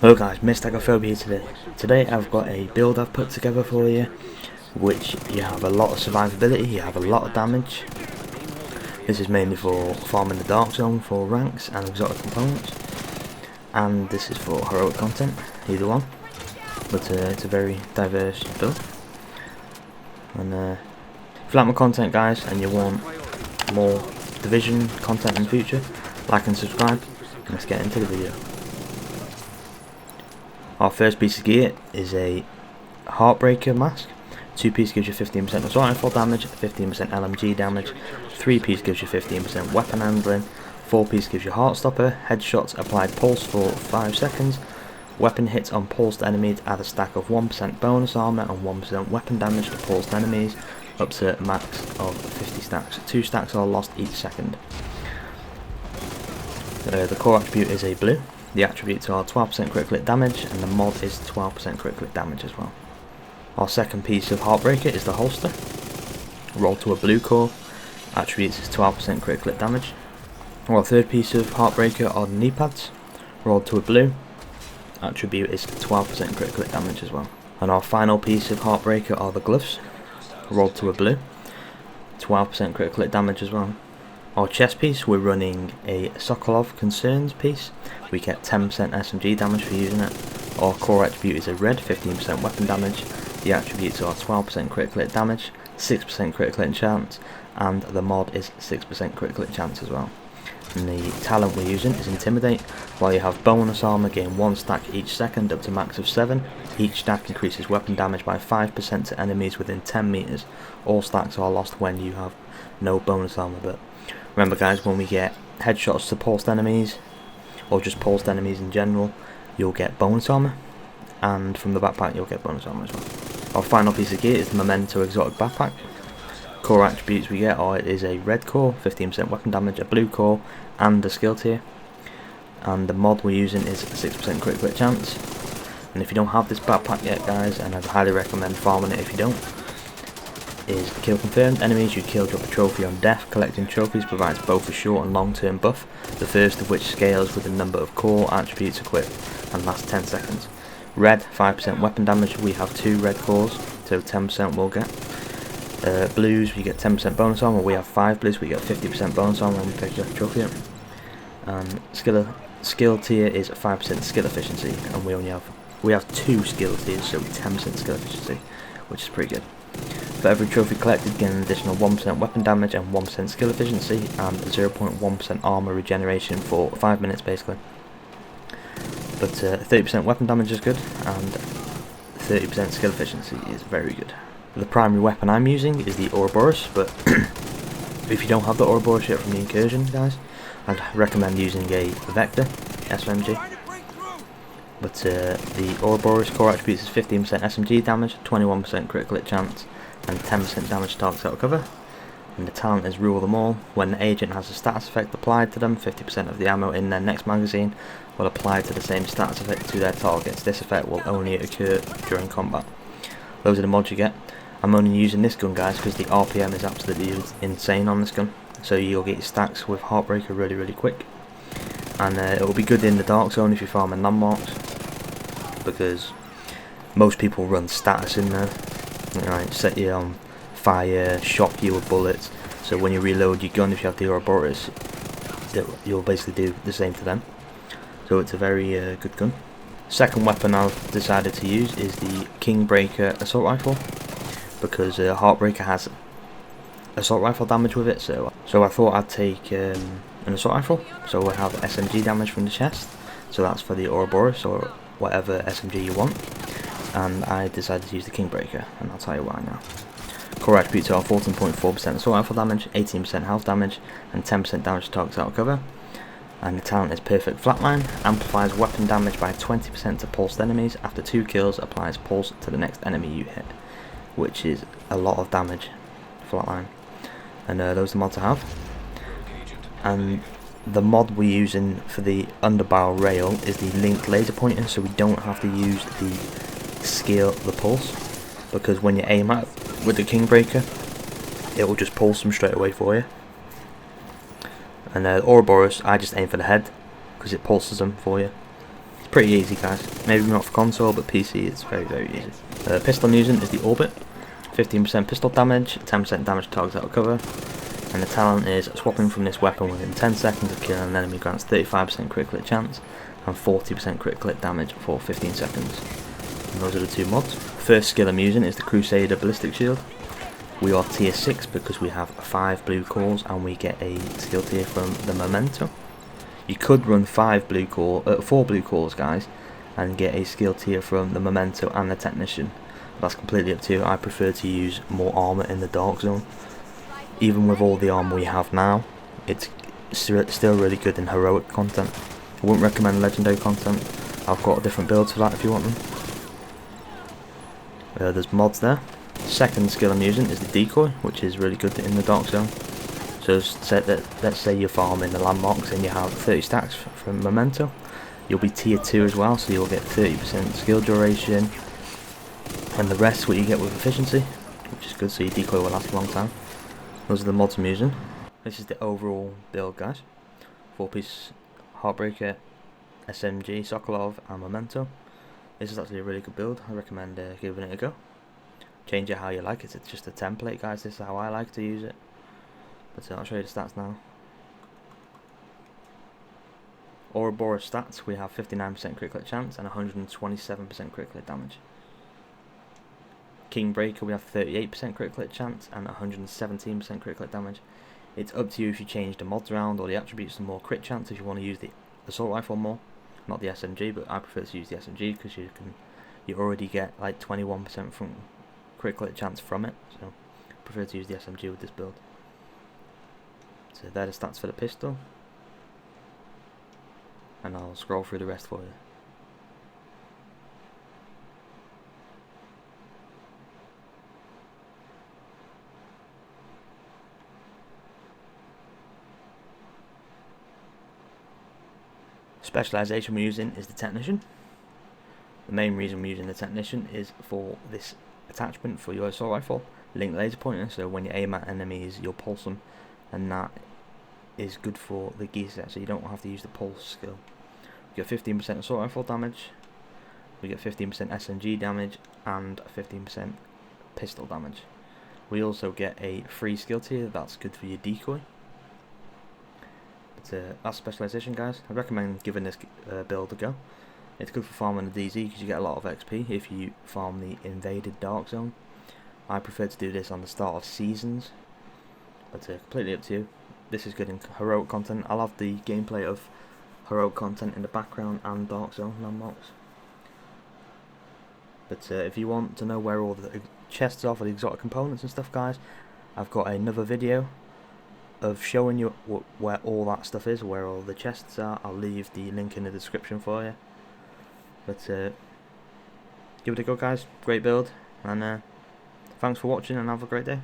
Hello guys, Mystagophobia here today. Today I've got a build I've put together for you, which you have a lot of survivability, you have a lot of damage. This is mainly for farming the Dark Zone for ranks and exotic components, and this is for heroic content, either one. But it's a very diverse build. And if you like my content guys and you want more Division content in the future, like and subscribe, and let's get into the video. Our first piece of gear is a Heartbreaker mask. 2-piece gives you 15% assault rifle damage, 15% LMG damage, 3-piece gives you 15% weapon handling, 4-piece gives you Heartstopper, headshots applied pulse for 5 seconds, weapon hits on pulsed enemies add a stack of 1% bonus armor and 1% weapon damage to pulsed enemies, up to a max of 50 stacks. 2 stacks are lost each second. The core attribute is a blue. The attributes are 12% critical hit damage and the mod is 12% critical hit damage as well. Our second piece of Heartbreaker is the holster. Rolled to a blue core. Attributes is 12% critical hit damage. Our third piece of Heartbreaker are the knee pads. Rolled to a blue. Attribute is 12% critical hit damage as well. And our final piece of Heartbreaker are the gloves. Rolled to a blue. 12% critical hit damage as well. Our chest piece, we're running a Sokolov Concerns piece. We get 10% SMG damage for using it. Our core attribute is a red, 15% weapon damage. The attributes are 12% critical hit damage, 6% critical hit chance, and the mod is 6% critical hit chance as well. And the talent we're using is Intimidate. While you have bonus armor, gain 1 stack each second up to max of 7. Each stack increases weapon damage by 5% to enemies within 10 meters. All stacks are lost when you have no bonus armor, but remember guys, when we get headshots to pulsed enemies, or just pulsed enemies in general, you'll get bonus armor, and from the backpack you'll get bonus armor as well. Our final piece of gear is the Memento Exotic Backpack. Core attributes we get are, it is a red core, 15% weapon damage, a blue core, and a skill tier. And the mod we're using is 6% critical hit chance. And if you don't have this backpack yet guys, and I'd highly recommend farming it if you don't, is kill confirmed. Enemies you kill drop a trophy on death. Collecting trophies provides both a short and long term buff, the first of which scales with the number of core attributes equipped and lasts 10 seconds. Red, 5% weapon damage, we have 2 red cores, so 10% we'll get. Blues, we get 10% bonus armor, we have 5 blues, we get 50% bonus armor when we pick the trophy up. And skill tier is 5% skill efficiency, and we have 2 skill tiers, so 10% skill efficiency, which is pretty good. For every trophy collected, gain an additional 1% weapon damage and 1% skill efficiency, and 0.1% armor regeneration for 5 minutes basically. But 30% weapon damage is good, and 30% skill efficiency is very good. The primary weapon I'm using is the Ouroboros, but if you don't have the Ouroboros yet from the incursion guys, I'd recommend using a Vector SMG. But the Ouroboros core attributes is 15% SMG damage, 21% critical hit chance, and 10% damage to targets out of cover. And the talent is Rule Them All. When the agent has a status effect applied to them, 50% of the ammo in their next magazine will apply to the same status effect to their targets. This effect will only occur during combat. Those are the mods you get. I'm only using this gun guys because the RPM is absolutely insane on this gun. So you'll get your stacks with Heartbreaker really quick. And it will be good in the Dark Zone if you're farming landmarks, because most people run status in there. Right, set you on fire, shock you with bullets, so when you reload your gun, if you have the Ouroboros, you'll basically do the same to them. So it's a very good gun. Second weapon I've decided to use is the Kingbreaker assault rifle, because Heartbreaker has assault rifle damage with it, so I thought I'd take an assault rifle, so we'll have SMG damage from the chest, so that's for the Ouroboros or whatever SMG you want, and I decided to use the Kingbreaker, and I'll tell you why now. Core attributes are 14.4% assault rifle damage, 18% health damage, and 10% damage to targets out of cover. And the talent is Perfect Flatline, amplifies weapon damage by 20% to pulsed enemies, after 2 kills applies pulse to the next enemy you hit, which is a lot of damage, Flatline. And those are the mods I have. And the mod we're using for the underbarrel rail is the linked laser pointer, so we don't have to use the pulse, because when you aim at with the Kingbreaker, it will just pulse them straight away for you. And Ouroboros, I just aim for the head because it pulses them for you. It's Pretty easy, guys. Maybe not for console, but PC it's very, very easy. The pistol I'm using is the Orbit. 15% pistol damage, 10% damage to targets out of cover. And the talent is swapping from this weapon within 10 seconds of killing an enemy grants 35% critical hit chance and 40% critical hit damage for 15 seconds. And those are the two mods. First skill I'm using is the Crusader Ballistic Shield. We are tier 6 because we have 5 blue cores and we get a skill tier from the Memento. You could run 4 blue cores, guys, and get a skill tier from the Memento and the Technician. That's completely up to you. I prefer to use more armor in the Dark Zone. Even with all the armor we have now, it's still really good in heroic content. I wouldn't recommend legendary content. I've got different builds for that if you want them. There's mods there. Second skill I'm using is the Decoy, which is really good in the Dark Zone. So let's say you're farming the landmarks and you have 30 stacks from Memento. You'll be tier 2 as well, so you'll get 30% skill duration. And the rest what you get with efficiency, which is good, so your decoy will last a long time. Those are the mods I'm using. This is the overall build, guys. 4-piece Heartbreaker, SMG, Sokolov and Memento. This is actually a really good build. I recommend giving it a go. Change it how you like it. It's just a template, guys. This is how I like to use it. But I'll show you the stats now. Ouroboros stats, we have 59% critical hit chance and 127% critical hit damage. King Breaker, we have 38% critical hit chance and 117% critical hit damage. It's up to you if you change the mods around or the attributes to more crit chance if you want to use the assault rifle more, not the SMG, but I prefer to use the SMG because you already get like 21% from critical hit chance from it, so I prefer to use the SMG with this build. So they're the stats for the pistol, and I'll scroll through the rest for you. Specialization we're using is the Technician. The main reason we're using the Technician is for this attachment for your assault rifle, linked laser pointer, so when you aim at enemies you'll pulse them, and that is good for the gear, so you don't have to use the pulse skill. We get 15% assault rifle damage, we get 15% SMG damage and 15% pistol damage. We also get a free skill tier that's good for your decoy. That's specialization, guys. I recommend giving this build a go. It's good for farming the DZ because you get a lot of XP if you farm the invaded Dark Zone. I prefer to do this on the start of seasons, but completely up to you. This is good in heroic content. I'll have the gameplay of heroic content in the background and Dark Zone landmarks. But if you want to know where all the chests are for the exotic components and stuff, guys, I've got another video of showing you where all that stuff is, where all the chests are. I'll leave the link in the description for you. But give it a go, guys. Great build, and thanks for watching and have a great day.